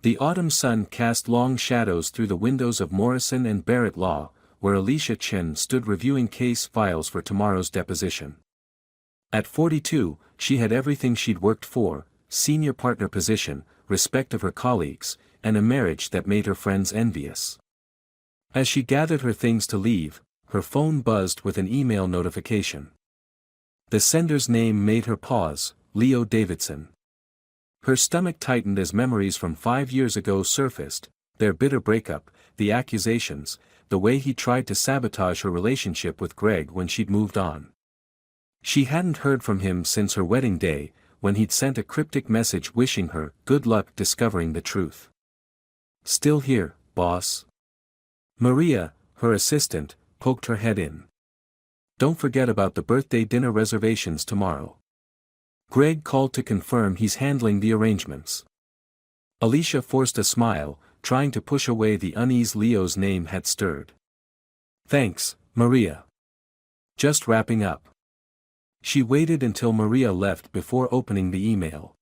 The autumn sun cast long shadows through the windows of Morrison and Barrett Law, where Alicia Chen stood reviewing case files for tomorrow's deposition. At 42, she had everything she'd worked for: senior partner position, respect of her colleagues, and a marriage that made her friends envious. As she gathered her things to leave, her phone buzzed with an email notification. The sender's name made her pause: Leo Davidson. Her stomach tightened as memories from 5 years ago surfaced: their bitter breakup, the accusations, the way he tried to sabotage her relationship with Greg when she'd moved on. She hadn't heard from him since her wedding day, when he'd sent a cryptic message wishing her good luck discovering the truth. "Still here, boss?" Maria, her assistant, poked her head in. "Don't forget about the birthday dinner reservations tomorrow." Greg called to confirm he's handling the arrangements. Alicia forced a smile, trying to push away the unease Leo's name had stirred. "Thanks, Maria. Just wrapping up." She waited until Maria left before opening the email.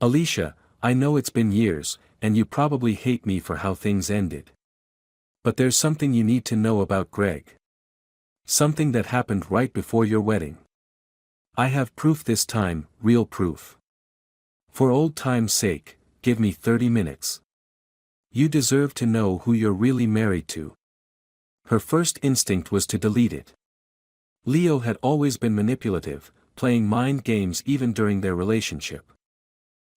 "Alicia, I know it's been years, and you probably hate me for how things ended. But there's something you need to know about Greg. Something that happened right before your wedding. I have proof this time, real proof. For old time's sake, give me 30 minutes. You deserve to know who you're really married to." Her first instinct was to delete it. Leo had always been manipulative, playing mind games even during their relationship.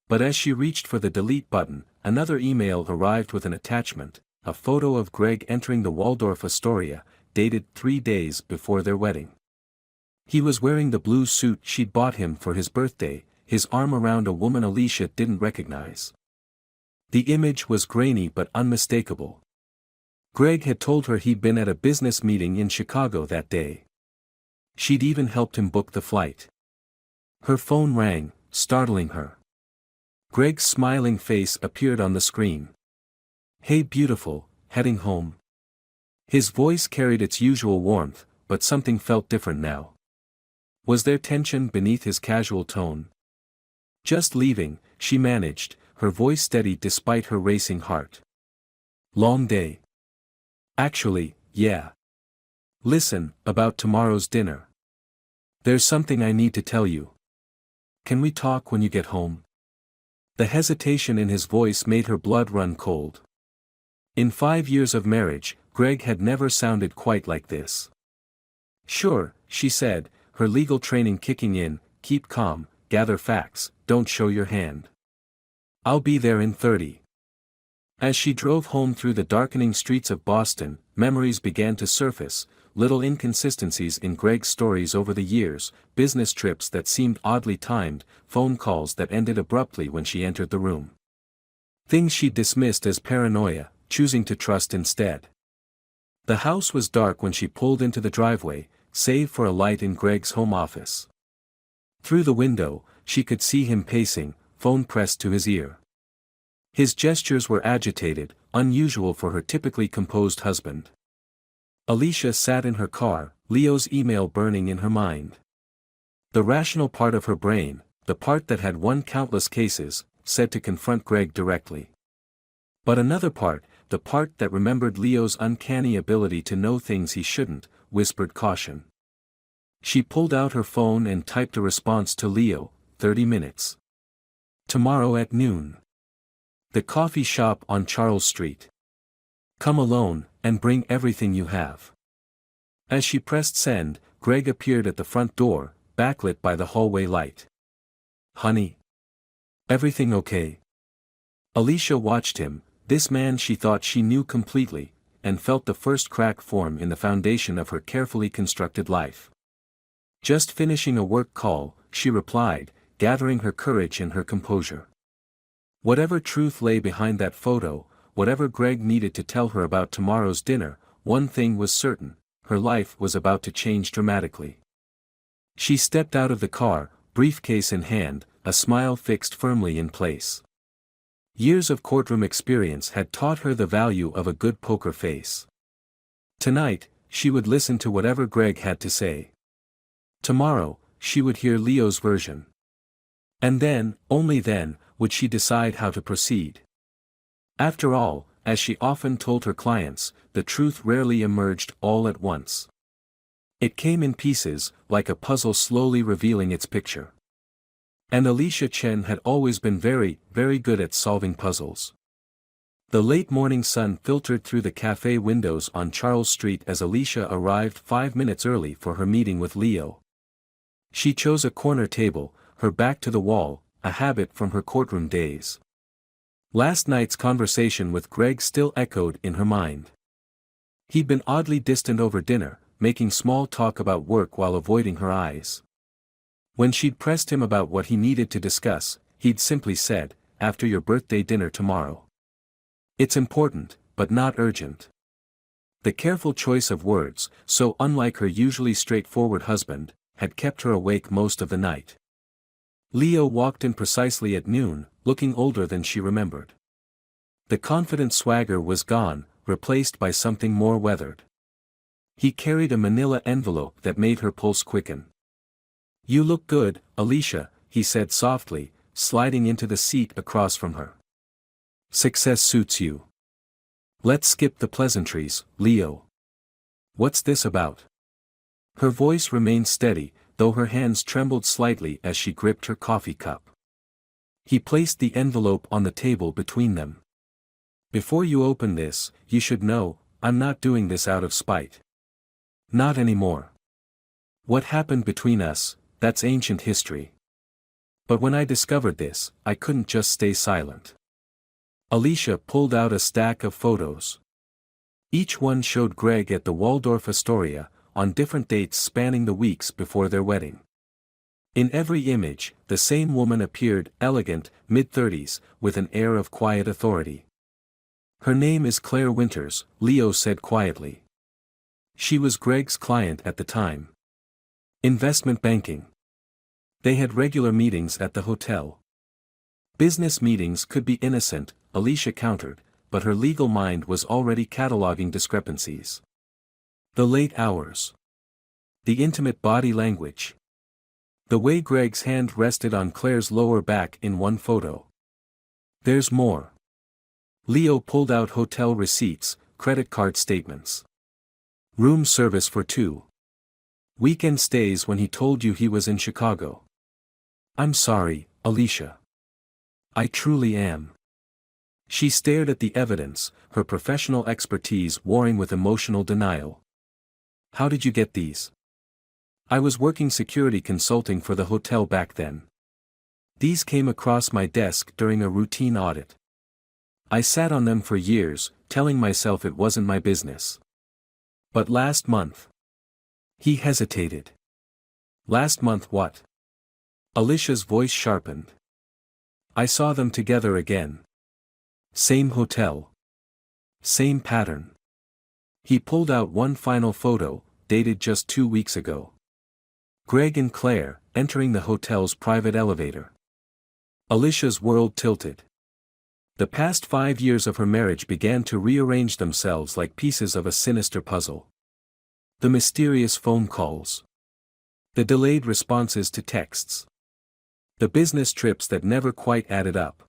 But as she reached for the delete button, another email arrived with an attachment: a photo of Greg entering the Waldorf Astoria, dated 3 days before their wedding. He was wearing the blue suit she'd bought him for his birthday, his arm around a woman Alicia didn't recognize. The image was grainy but unmistakable. Greg had told her he'd been at a business meeting in Chicago that day. She'd even helped him book the flight. Her phone rang, startling her. Greg's smiling face appeared on the screen. "Hey beautiful, heading home?" His voice carried its usual warmth, but something felt different now. Was there tension beneath his casual tone? "Just leaving," she managed, her voice steady despite her racing heart. "Long day?" "Actually, yeah. Listen, about tomorrow's dinner. There's something I need to tell you. Can we talk when you get home?" The hesitation in his voice made her blood run cold. In 5 years of marriage, Greg had never sounded quite like this. "Sure," she said, her legal training kicking in: keep calm, gather facts, don't show your hand. "I'll be there in 30. As she drove home through the darkening streets of Boston, memories began to surface: little inconsistencies in Greg's stories over the years, business trips that seemed oddly timed, phone calls that ended abruptly when she entered the room. Things she dismissed as paranoia, choosing to trust instead. The house was dark when she pulled into the driveway, save for a light in Greg's home office. Through the window, she could see him pacing, phone pressed to his ear. His gestures were agitated, unusual for her typically composed husband. Alicia sat in her car, Leo's email burning in her mind. The rational part of her brain, the part that had won countless cases, said to confront Greg directly. But another part, the part that remembered Leo's uncanny ability to know things he shouldn't, whispered caution. She pulled out her phone and typed a response to Leo: 30 minutes. Tomorrow at noon. The coffee shop on Charles Street. Come alone, and bring everything you have. As she pressed send, Greg appeared at the front door, backlit by the hallway light. "Honey? Everything okay?" Alicia watched him, this man she thought she knew completely, and felt the first crack form in the foundation of her carefully constructed life. "Just finishing a work call," she replied, gathering her courage and her composure. Whatever truth lay behind that photo, whatever Greg needed to tell her about tomorrow's dinner, one thing was certain: her life was about to change dramatically. She stepped out of the car, briefcase in hand, a smile fixed firmly in place. Years of courtroom experience had taught her the value of a good poker face. Tonight, she would listen to whatever Greg had to say. Tomorrow, she would hear Leo's version. And then, only then, would she decide how to proceed. After all, as she often told her clients, the truth rarely emerged all at once. It came in pieces, like a puzzle slowly revealing its picture. And Alicia Chen had always been very, very good at solving puzzles. The late morning sun filtered through the cafe windows on Charles Street as Alicia arrived 5 minutes early for her meeting with Leo. She chose a corner table, her back to the wall, a habit from her courtroom days. Last night's conversation with Greg still echoed in her mind. He'd been oddly distant over dinner, making small talk about work while avoiding her eyes. When she'd pressed him about what he needed to discuss, he'd simply said, "After your birthday dinner tomorrow. It's important, but not urgent." The careful choice of words, so unlike her usually straightforward husband, had kept her awake most of the night. Leo walked in precisely at noon, looking older than she remembered. The confident swagger was gone, replaced by something more weathered. He carried a manila envelope that made her pulse quicken. "You look good, Alicia," he said softly, sliding into the seat across from her. "Success suits you. Let's skip the pleasantries, Leo. What's this about?" Her voice remained steady, though her hands trembled slightly as she gripped her coffee cup. He placed the envelope on the table between them. "Before you open this, you should know, I'm not doing this out of spite. Not anymore. What happened between us, that's ancient history. But when I discovered this, I couldn't just stay silent." Alicia pulled out a stack of photos. Each one showed Greg at the Waldorf Astoria, on different dates spanning the weeks before their wedding. In every image, the same woman appeared, elegant, mid-30s, with an air of quiet authority. "Her name is Claire Winters," Leo said quietly. She was Greg's client at the time. Investment banking. They had regular meetings at the hotel. Business meetings could be innocent, Alicia countered, but her legal mind was already cataloging discrepancies. The late hours. The intimate body language. The way Greg's hand rested on Claire's lower back in one photo. There's more. Leo pulled out hotel receipts, credit card statements. Room service for 2. Weekend stays when he told you he was in Chicago. "I'm sorry, Alicia. I truly am." She stared at the evidence, her professional expertise warring with emotional denial. "How did you get these?" "I was working security consulting for the hotel back then. These came across my desk during a routine audit. I sat on them for years, telling myself it wasn't my business. But last month..." He hesitated. "Last month what?" Alicia's voice sharpened. "I saw them together again. Same hotel. Same pattern." He pulled out one final photo, dated just 2 weeks ago. Greg and Claire, entering the hotel's private elevator. Alicia's world tilted. The past 5 years of her marriage began to rearrange themselves like pieces of a sinister puzzle. The mysterious phone calls. The delayed responses to texts. The business trips that never quite added up.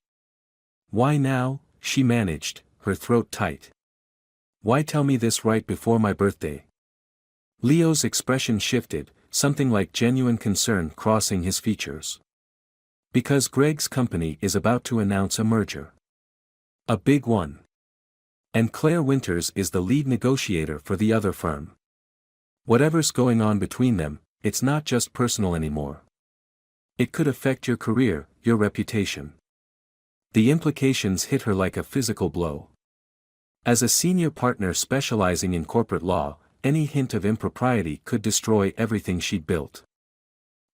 "Why now?" she managed, her throat tight. "Why tell me this right before my birthday?" Leo's expression shifted, something like genuine concern crossing his features. "Because Greg's company is about to announce a merger. A big one. And Claire Winters is the lead negotiator for the other firm. Whatever's going on between them, it's not just personal anymore. It could affect your career, your reputation." The implications hit her like a physical blow. As a senior partner specializing in corporate law, any hint of impropriety could destroy everything she'd built.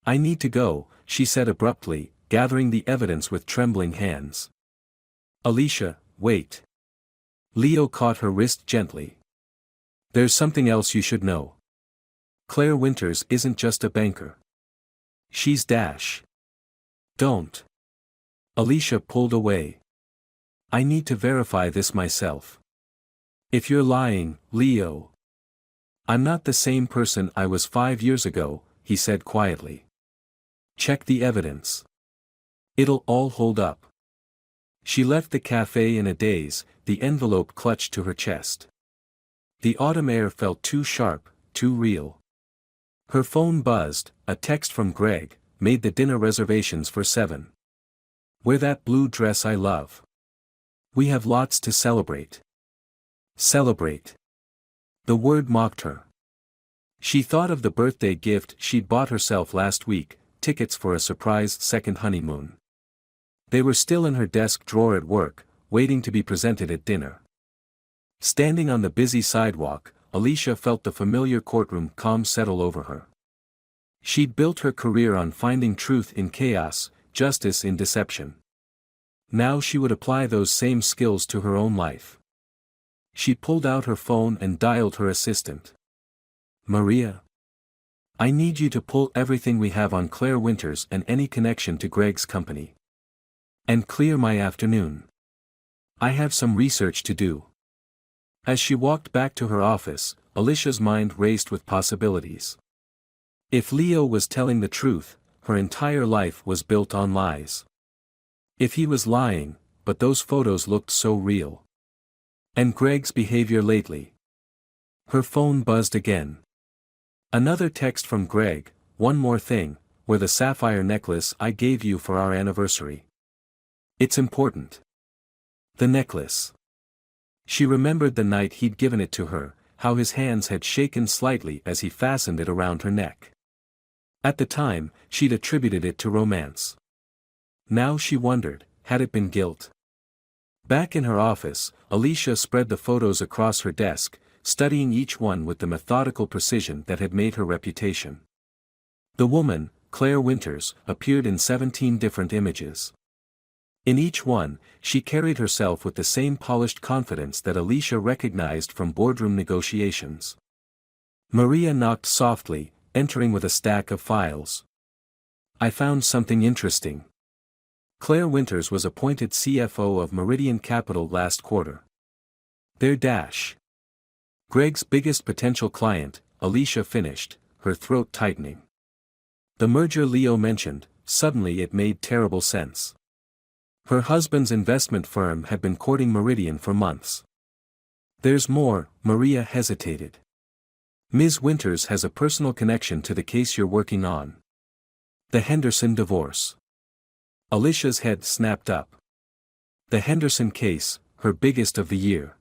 "I need to go," she said abruptly, gathering the evidence with trembling hands. "Alicia, wait." Leo caught her wrist gently. "There's something else you should know. Claire Winters isn't just a banker. She's dash." "Don't." Alicia pulled away. "I need to verify this myself." "If you're lying, Leo." "I'm not the same person I was 5 years ago," he said quietly. "Check the evidence. It'll all hold up." She left the cafe in a daze, the envelope clutched to her chest. The autumn air felt too sharp, too real. Her phone buzzed, a text from Greg, made the dinner reservations for 7. Wear that blue dress I love. We have lots to celebrate. Celebrate. The word mocked her. She thought of the birthday gift she'd bought herself last week, tickets for a surprise second honeymoon. They were still in her desk drawer at work, waiting to be presented at dinner. Standing on the busy sidewalk, Alicia felt the familiar courtroom calm settle over her. She'd built her career on finding truth in chaos, justice in deception. Now she would apply those same skills to her own life. She pulled out her phone and dialed her assistant. Maria. I need you to pull everything we have on Claire Winters and any connection to Greg's company. And clear my afternoon. I have some research to do. As she walked back to her office, Alicia's mind raced with possibilities. If Leo was telling the truth, her entire life was built on lies. If he was lying, but those photos looked so real. And Greg's behavior lately. Her phone buzzed again. Another text from Greg, one more thing, where the sapphire necklace I gave you for our anniversary. It's important. The necklace. She remembered the night he'd given it to her, how his hands had shaken slightly as he fastened it around her neck. At the time, she'd attributed it to romance. Now she wondered, had it been guilt? Back in her office, Alicia spread the photos across her desk, studying each one with the methodical precision that had made her reputation. The woman, Claire Winters, appeared in 17 different images. In each one, she carried herself with the same polished confidence that Alicia recognized from boardroom negotiations. Maria knocked softly, entering with a stack of files. I found something interesting. Claire Winters was appointed CFO of Meridian Capital last quarter. Their dash. Greg's biggest potential client, Alicia finished, her throat tightening. The merger Leo mentioned, suddenly it made terrible sense. Her husband's investment firm had been courting Meridian for months. There's more, Maria hesitated. Ms. Winters has a personal connection to the case you're working on. The Henderson divorce. Alicia's head snapped up. The Henderson case, her biggest of the year.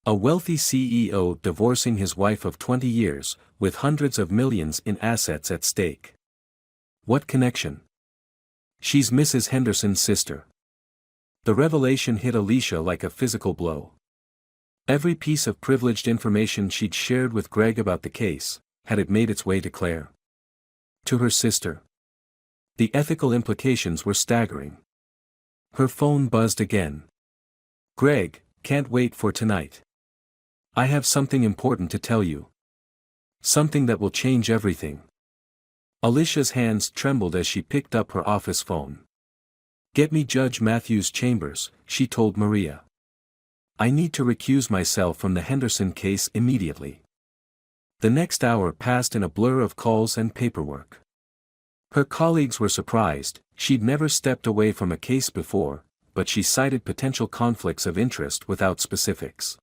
A wealthy CEO divorcing his wife of 20 years, with hundreds of millions in assets at stake. What connection? She's Mrs. Henderson's sister. The revelation hit Alicia like a physical blow. Every piece of privileged information she'd shared with Greg about the case, had it made its way to Claire? To her sister? The ethical implications were staggering. Her phone buzzed again. Greg, can't wait for tonight. I have something important to tell you. Something that will change everything. Alicia's hands trembled as she picked up her office phone. Get me Judge Matthews' chambers, she told Maria. I need to recuse myself from the Henderson case immediately. The next hour passed in a blur of calls and paperwork. Her colleagues were surprised, she'd never stepped away from a case before, but she cited potential conflicts of interest without specifics.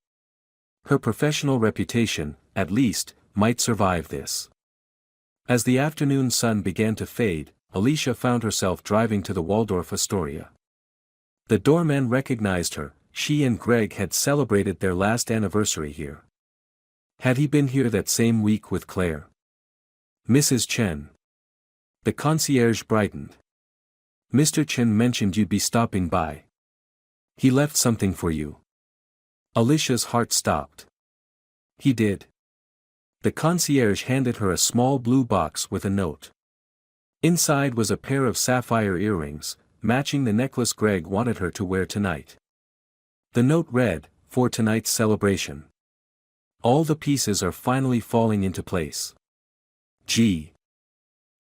Her professional reputation, at least, might survive this. As the afternoon sun began to fade, Alicia found herself driving to the Waldorf Astoria. The doorman recognized her, she and Greg had celebrated their last anniversary here. Had he been here that same week with Claire? Mrs. Chen. The concierge brightened. Mr. Chen mentioned you'd be stopping by. He left something for you. Alicia's heart stopped. He did. The concierge handed her a small blue box with a note. Inside was a pair of sapphire earrings, matching the necklace Greg wanted her to wear tonight. The note read, for tonight's celebration. All the pieces are finally falling into place. Gee.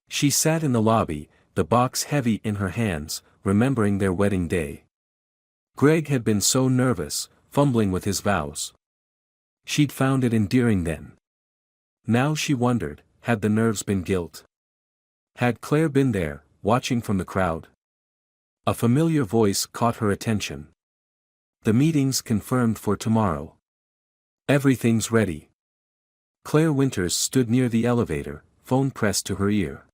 She sat in the lobby, the box heavy in her hands, remembering their wedding day. Greg had been so nervous, fumbling with his vows. She'd found it endearing then. Now she wondered, had the nerves been guilt? Had Claire been there, watching from the crowd? A familiar voice caught her attention. The meeting's confirmed for tomorrow. Everything's ready. Claire Winters stood near the elevator, phone pressed to her ear.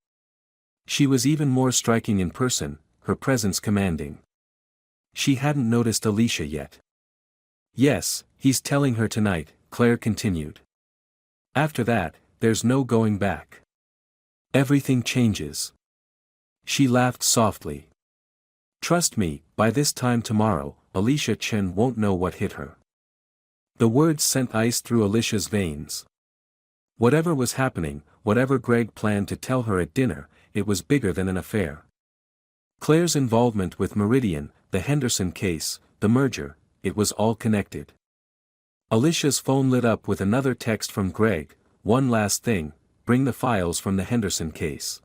She was even more striking in person, her presence commanding. She hadn't noticed Alicia yet. Yes, he's telling her tonight, Claire continued. After that, there's no going back. Everything changes. She laughed softly. Trust me, by this time tomorrow, Alicia Chen won't know what hit her. The words sent ice through Alicia's veins. Whatever was happening, whatever Greg planned to tell her at dinner, it was bigger than an affair. Claire's involvement with Meridian, the Henderson case, the merger, it was all connected. Alicia's phone lit up with another text from Greg, one last thing, bring the files from the Henderson case.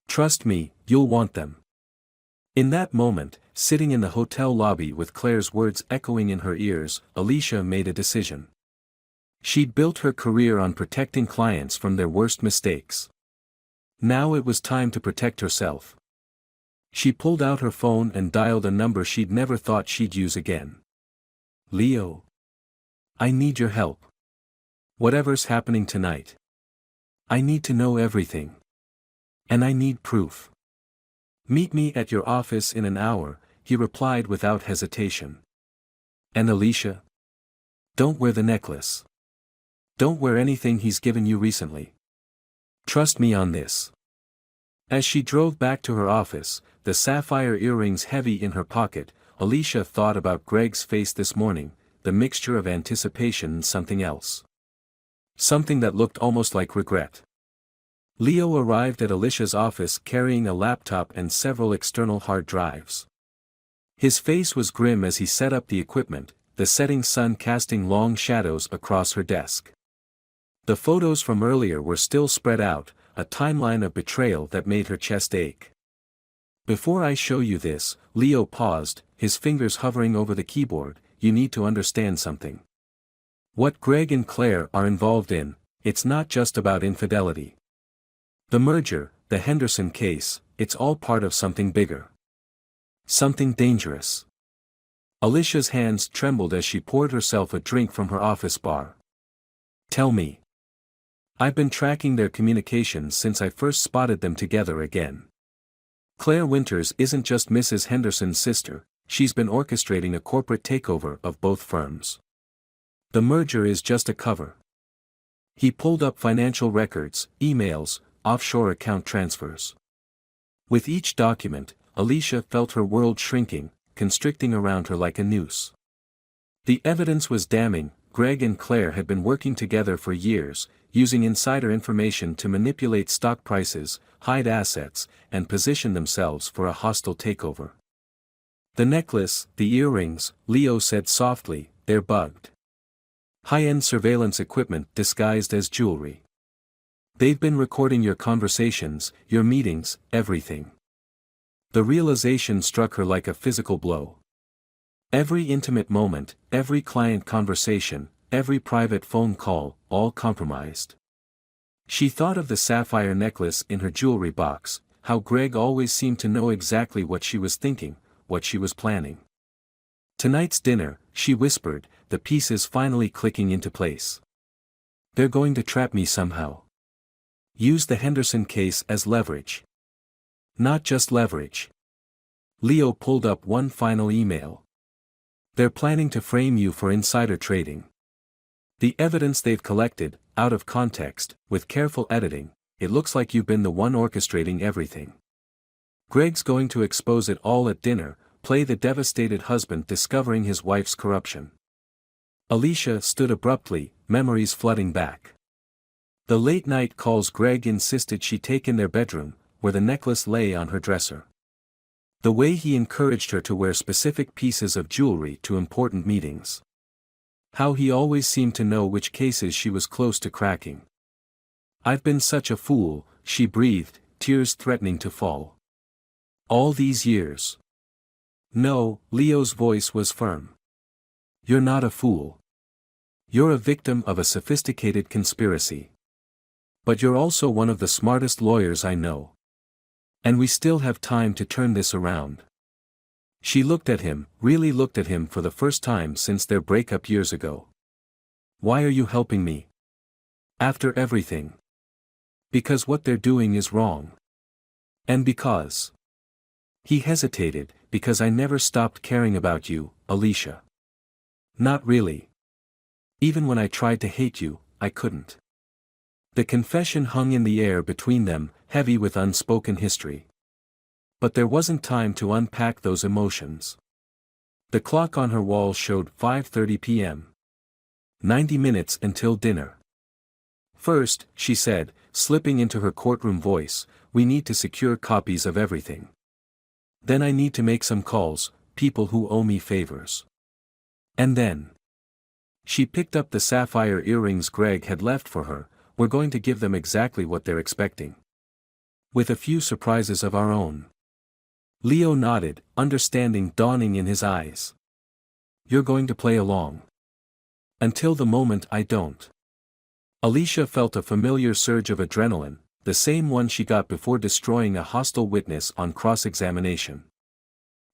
Trust me, you'll want them. In that moment, sitting in the hotel lobby with Claire's words echoing in her ears, Alicia made a decision. She'd built her career on protecting clients from their worst mistakes. Now it was time to protect herself. She pulled out her phone and dialed a number she'd never thought she'd use again. Leo. I need your help. Whatever's happening tonight. I need to know everything. And I need proof. Meet me at your office in an hour, he replied without hesitation. And Alicia? Don't wear the necklace. Don't wear anything he's given you recently. Trust me on this. As she drove back to her office, the sapphire earrings heavy in her pocket, Alicia thought about Greg's face this morning, the mixture of anticipation and something else. Something that looked almost like regret. Leo arrived at Alicia's office carrying a laptop and several external hard drives. His face was grim as he set up the equipment, the setting sun casting long shadows across her desk. The photos from earlier were still spread out, a timeline of betrayal that made her chest ache. Before I show you this, Leo paused, his fingers hovering over the keyboard, you need to understand something. What Greg and Claire are involved in, it's not just about infidelity. The merger, the Henderson case, it's all part of something bigger. Something dangerous. Alicia's hands trembled as she poured herself a drink from her office bar. Tell me. I've been tracking their communications since I first spotted them together again. Claire Winters isn't just Mrs. Henderson's sister, she's been orchestrating a corporate takeover of both firms. The merger is just a cover. He pulled up financial records, emails, offshore account transfers. With each document, Alicia felt her world shrinking, constricting around her like a noose. The evidence was damning. Greg and Claire had been working together for years, using insider information to manipulate stock prices, hide assets, and position themselves for a hostile takeover. The necklace, the earrings, Leo said softly, they're bugged. High-end surveillance equipment disguised as jewelry. They've been recording your conversations, your meetings, everything. The realization struck her like a physical blow. Every intimate moment, every client conversation, every private phone call, all compromised. She thought of the sapphire necklace in her jewelry box, how Greg always seemed to know exactly what she was thinking, what she was planning. Tonight's dinner, she whispered, the pieces finally clicking into place. They're going to trap me somehow. Use the Henderson case as leverage. Not just leverage. Leo pulled up one final email. They're planning to frame you for insider trading. The evidence they've collected, out of context, with careful editing, it looks like you've been the one orchestrating everything. Greg's going to expose it all at dinner, play the devastated husband discovering his wife's corruption. Alicia stood abruptly, memories flooding back. The late-night calls Greg insisted she take in their bedroom, where the necklace lay on her dresser. The way he encouraged her to wear specific pieces of jewelry to important meetings. How he always seemed to know which cases she was close to cracking. I've been such a fool, she breathed, tears threatening to fall. All these years. No, Leo's voice was firm. You're not a fool. You're a victim of a sophisticated conspiracy. But you're also one of the smartest lawyers I know. And we still have time to turn this around. She looked at him, really looked at him for the first time since their breakup years ago. Why are you helping me? After everything. Because what they're doing is wrong. And because. He hesitated, because I never stopped caring about you, Alicia. Not really. Even when I tried to hate you, I couldn't. The confession hung in the air between them, heavy with unspoken history. But there wasn't time to unpack those emotions. The clock on her wall showed 5:30 p.m. 90 minutes until dinner. First, she said, slipping into her courtroom voice, we need to secure copies of everything. Then I need to make some calls, people who owe me favors. And then. She picked up the sapphire earrings Greg had left for her. We're going to give them exactly what they're expecting. With a few surprises of our own. Leo nodded, understanding dawning in his eyes. You're going to play along. Until the moment I don't. Alicia felt a familiar surge of adrenaline, the same one she got before destroying a hostile witness on cross-examination.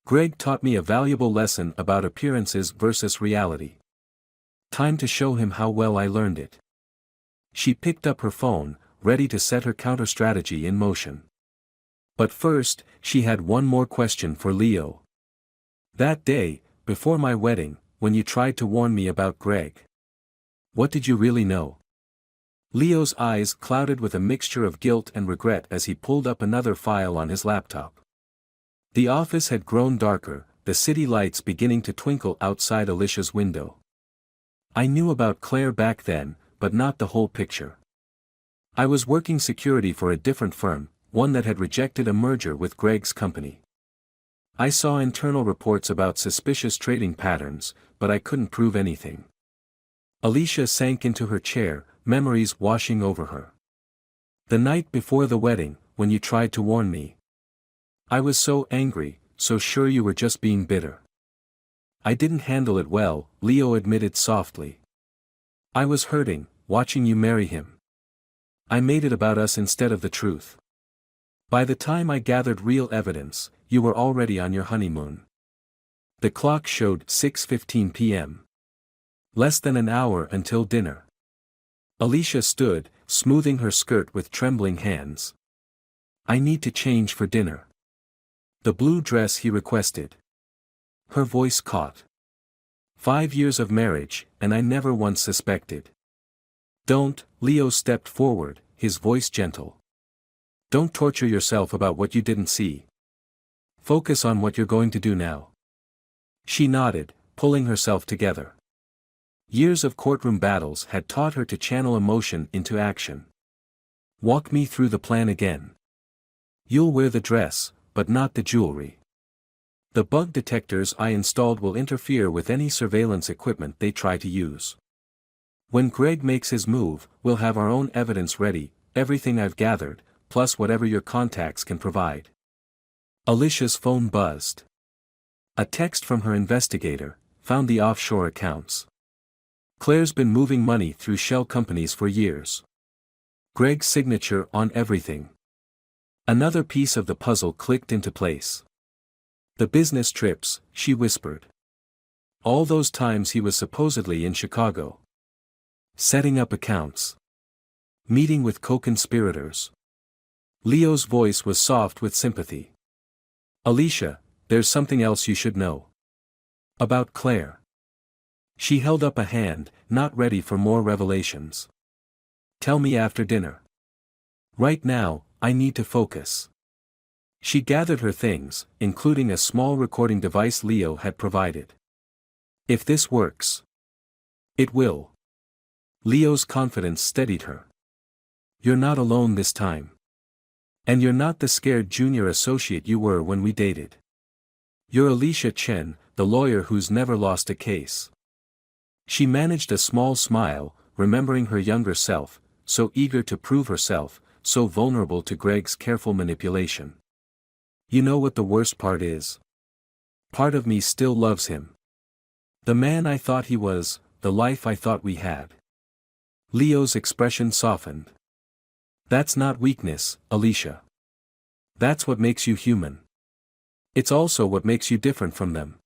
Greg taught me a valuable lesson about appearances versus reality. Time to show him how well I learned it. She picked up her phone, ready to set her counter-strategy in motion. But first, she had one more question for Leo. That day, before my wedding, when you tried to warn me about Greg. What did you really know? Leo's eyes clouded with a mixture of guilt and regret as he pulled up another file on his laptop. The office had grown darker, the city lights beginning to twinkle outside Alicia's window. I knew about Claire back then, but not the whole picture. I was working security for a different firm, one that had rejected a merger with Greg's company. I saw internal reports about suspicious trading patterns, but I couldn't prove anything. Alicia sank into her chair, memories washing over her. The night before the wedding, when you tried to warn me. I was so angry, so sure you were just being bitter. I didn't handle it well, Leo admitted softly. I was hurting, watching you marry him. I made it about us instead of the truth. By the time I gathered real evidence, you were already on your honeymoon. The clock showed 6:15 p.m. Less than an hour until dinner. Alicia stood, smoothing her skirt with trembling hands. I need to change for dinner. The blue dress he requested. Her voice caught. 5 years of marriage, and I never once suspected. Don't, Leo stepped forward, his voice gentle. Don't torture yourself about what you didn't see. Focus on what you're going to do now. She nodded, pulling herself together. Years of courtroom battles had taught her to channel emotion into action. Walk me through the plan again. You'll wear the dress, but not the jewelry. The bug detectors I installed will interfere with any surveillance equipment they try to use. When Greg makes his move, we'll have our own evidence ready, everything I've gathered, plus whatever your contacts can provide. Alicia's phone buzzed. A text from her investigator, found the offshore accounts. Claire's been moving money through shell companies for years. Greg's signature on everything. Another piece of the puzzle clicked into place. The business trips, she whispered. All those times he was supposedly in Chicago. Setting up accounts. Meeting with co-conspirators. Leo's voice was soft with sympathy. Alicia, there's something else you should know. About Claire. She held up a hand, not ready for more revelations. Tell me after dinner. Right now, I need to focus. She gathered her things, including a small recording device Leo had provided. If this works. It will. Leo's confidence steadied her. You're not alone this time. And you're not the scared junior associate you were when we dated. You're Alicia Chen, the lawyer who's never lost a case. She managed a small smile, remembering her younger self, so eager to prove herself, so vulnerable to Greg's careful manipulation. You know what the worst part is? Part of me still loves him. The man I thought he was, the life I thought we had. Leo's expression softened. That's not weakness, Alicia. That's what makes you human. It's also what makes you different from them.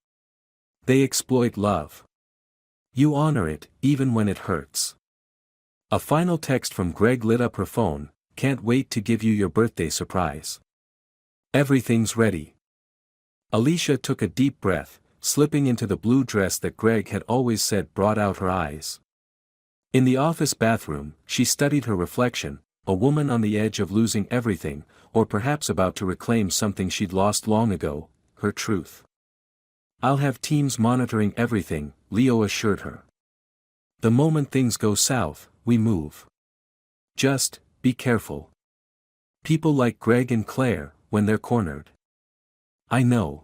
They exploit love. You honor it, even when it hurts. A final text from Greg lit up her phone. Can't wait to give you your birthday surprise. Everything's ready. Alicia took a deep breath, slipping into the blue dress that Greg had always said brought out her eyes. In the office bathroom, she studied her reflection, a woman on the edge of losing everything, or perhaps about to reclaim something she'd lost long ago, her truth. I'll have teams monitoring everything, Leo assured her. The moment things go south, we move. Just, be careful. People like Greg and Claire, when they're cornered. I know.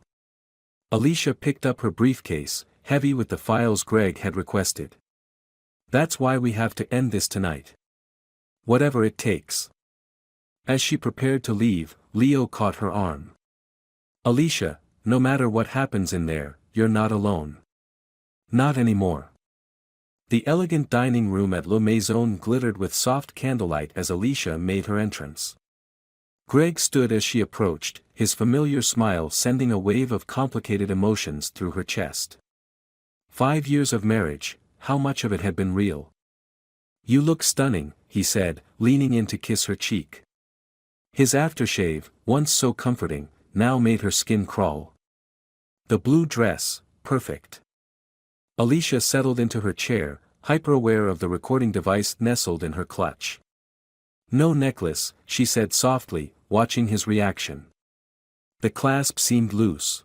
Alicia picked up her briefcase, heavy with the files Greg had requested. That's why we have to end this tonight. Whatever it takes. As she prepared to leave, Leo caught her arm. Alicia, no matter what happens in there, you're not alone. Not anymore. The elegant dining room at Le Maison glittered with soft candlelight as Alicia made her entrance. Greg stood as she approached, his familiar smile sending a wave of complicated emotions through her chest. 5 years of marriage, how much of it had been real? You look stunning, he said, leaning in to kiss her cheek. His aftershave, once so comforting, now made her skin crawl. The blue dress, perfect. Alicia settled into her chair, hyper-aware of the recording device nestled in her clutch. No necklace, she said softly, watching his reaction. The clasp seemed loose.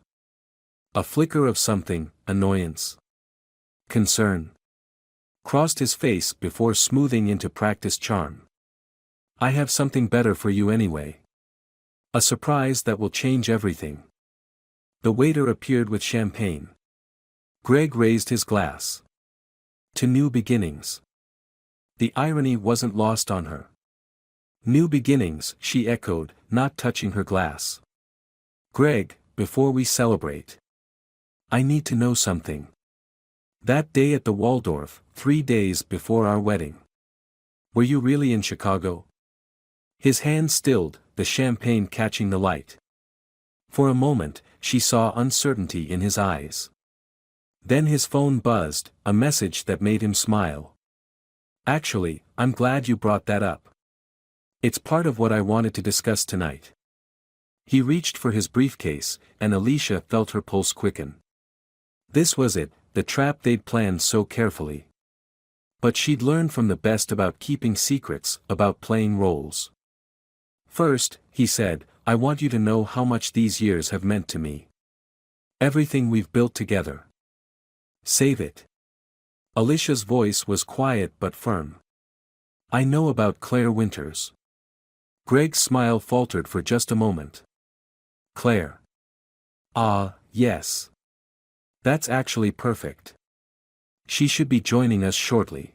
A flicker of something, annoyance. Concern. Crossed his face before smoothing into practiced charm. I have something better for you anyway. A surprise that will change everything. The waiter appeared with champagne. Greg raised his glass. To new beginnings. The irony wasn't lost on her. New beginnings, she echoed, not touching her glass. Greg, before we celebrate. I need to know something. That day at the Waldorf, 3 days before our wedding. Were you really in Chicago? His hand stilled, the champagne catching the light. For a moment, she saw uncertainty in his eyes. Then his phone buzzed, a message that made him smile. Actually, I'm glad you brought that up. It's part of what I wanted to discuss tonight. He reached for his briefcase, and Alicia felt her pulse quicken. This was it, the trap they'd planned so carefully. But she'd learned from the best about keeping secrets, about playing roles. First, he said, I want you to know how much these years have meant to me. Everything we've built together. Save it. Alicia's voice was quiet but firm. I know about Claire Winters. Greg's smile faltered for just a moment. Claire. Ah, yes. That's actually perfect. She should be joining us shortly.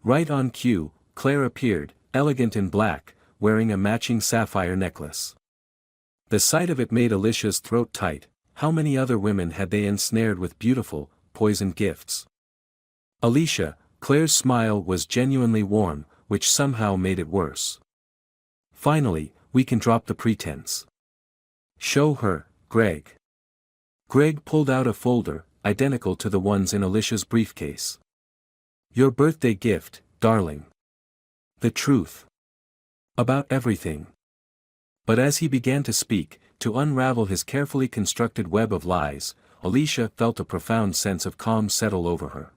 Right on cue, Claire appeared, elegant in black, wearing a matching sapphire necklace. The sight of it made Alicia's throat tight. How many other women had they ensnared with beautiful, poisoned gifts? Alicia, Claire's smile was genuinely warm, which somehow made it worse. Finally, we can drop the pretense. Show her, Greg. Greg pulled out a folder, identical to the ones in Alicia's briefcase. Your birthday gift, darling. The truth. About everything. But as he began to speak, to unravel his carefully constructed web of lies, Alicia felt a profound sense of calm settle over her.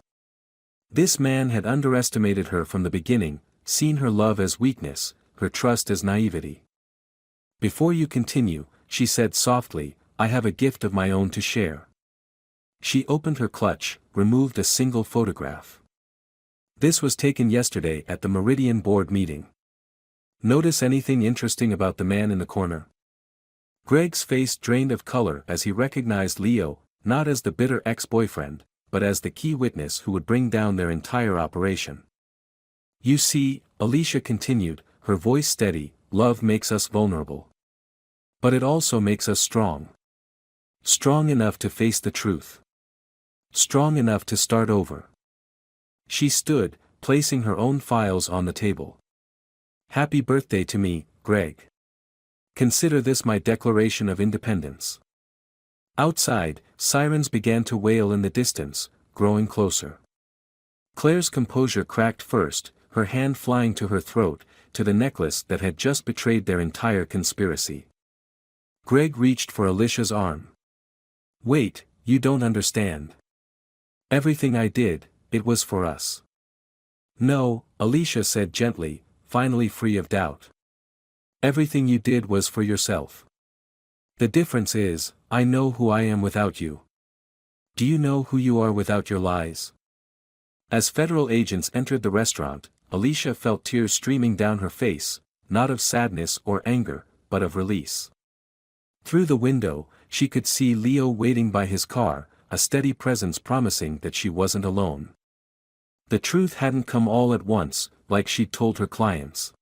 This man had underestimated her from the beginning, seen her love as weakness, her trust as naivety. Before you continue, she said softly, I have a gift of my own to share. She opened her clutch, removed a single photograph. This was taken yesterday at the Meridian board meeting. Notice anything interesting about the man in the corner? Greg's face drained of color as he recognized Leo, not as the bitter ex-boyfriend, but as the key witness who would bring down their entire operation. You see, Alicia continued, her voice steady, love makes us vulnerable. But it also makes us strong. Strong enough to face the truth. Strong enough to start over. She stood, placing her own files on the table. Happy birthday to me, Greg. Consider this my declaration of independence. Outside, sirens began to wail in the distance, growing closer. Claire's composure cracked first, her hand flying to her throat, to the necklace that had just betrayed their entire conspiracy. Greg reached for Alicia's arm. "Wait, you don't understand. Everything I did, it was for us." "No," Alicia said gently, finally free of doubt. "Everything you did was for yourself. The difference is, I know who I am without you. Do you know who you are without your lies?" As federal agents entered the restaurant, Alicia felt tears streaming down her face, not of sadness or anger, but of release. Through the window, she could see Leo waiting by his car, a steady presence promising that she wasn't alone. The truth hadn't come all at once, like she'd told her clients.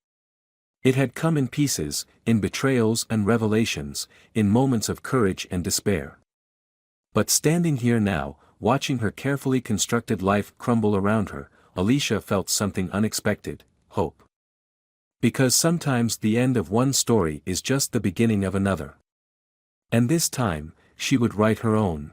It had come in pieces, in betrayals and revelations, in moments of courage and despair. But standing here now, watching her carefully constructed life crumble around her, Alicia felt something unexpected: hope. Because sometimes the end of one story is just the beginning of another. And this time, she would write her own.